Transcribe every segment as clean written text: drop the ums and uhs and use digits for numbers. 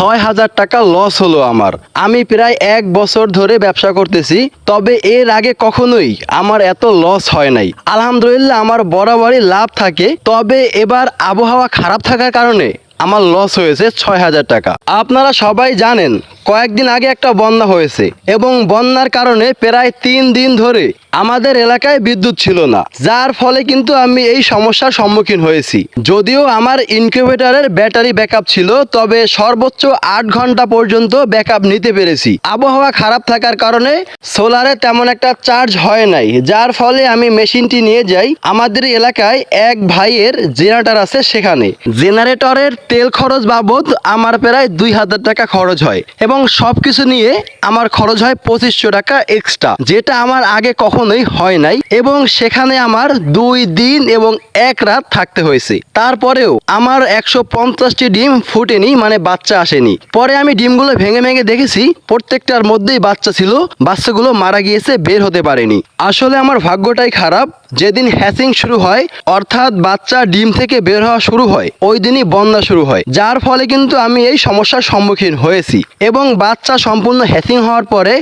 ৬,০০০ টাকা লস হলো আমার। আমি প্রায় ১ বছর ধরে ব্যবসা করতেছি, তবে এর আগে কখনোই আমার এত লস হয় নাই। আলহামদুলিল্লাহ আমার বরাবরই লাভ থাকে, তবে এবার আবহাওয়া খারাপ থাকার কারণে আমার লস হয়েছে ৬,০০০ টাকা। আপনারা সবাই জানেন কয়েকদিন আগে একটা বন্যা হয়েছে এবং বন্যার কারণে প্রায় ৩ দিন ধরে আমাদের এলাকায় বিদ্যুৎ ছিল না, যার ফলে কিন্তু আমি এই সমস্যার সম্মুখীন হয়েছি। যদিও আমার ইনকিউবেটরের ব্যাটারি ব্যাকআপ ছিল, তবে সর্বোচ্চ ৮ ঘন্টা পর্যন্ত ব্যাকআপ নিতে পেরেছি। আবহাওয়া খারাপ থাকার কারণে সোলারে তেমন একটা চার্জ হয় নাই, যার ফলে আমি মেশিনটি নিয়ে যাই আমাদের এলাকায় এক ভাইয়ের জেনারেটর আছে, সেখানে জেনারেটরের তেল খরচ বাবদ আমার প্রায় ২,০০০ টাকা খরচ হয় এবং সবকিছু নিয়ে আমার খরচ হয় ২৫০০ টাকা এক্সট্রা, যেটা আমার আগে কখনোই হয় নাই এবং সেখানে আমার ২ দিন এবং ১ রাত থাকতে হয়েছে। তারপরেও আমার ১৫০টি ডিম ফুটেনি, মানে বাচ্চা আসেনি। পরে আমি ডিমগুলো ভেঙে ভেঙে দেখেছি প্রত্যেকটার মধ্যেই বাচ্চা ছিল, বাচ্চাগুলো মারা গিয়েছে, বের হতে পারেনি। আসলে আমার ভাগ্যটাই খারাপ, যেদিন হ্যাচিং শুরু হয় অর্থাৎ বাচ্চা ডিম থেকে বের হওয়া শুরু হয় ওই দিনই বন্যা শুরু হয়, যার ফলে কিন্তু আমি এই সমস্যার সম্মুখীন হয়েছি। এবং বাচ্চা সম্পূর্ণ হ্যাচিং হওয়ার পরে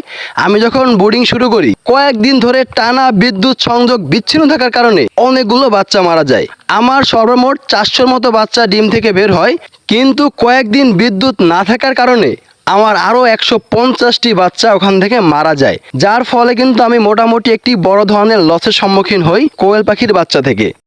আমি যখন ব্রুডিং শুরু করি, কয়েকদিন ধরে টানা বিদ্যুৎ সংযোগ বিচ্ছিন্ন থাকার কারণে অনেকগুলো বাচ্চা মারা যায়। আমার সর্বমোট ৪০০-র মতো বাচ্চা ডিম থেকে বের হয়, কিন্তু কয়েকদিন বিদ্যুৎ না থাকার কারণে আমার আরও ১৫০টি বাচ্চা ওখান থেকে মারা যায়, যার ফলে কিন্তু আমি মোটামুটি একটি বড় ধরনের লসের সম্মুখীন হই কোয়েল পাখির বাচ্চা থেকে।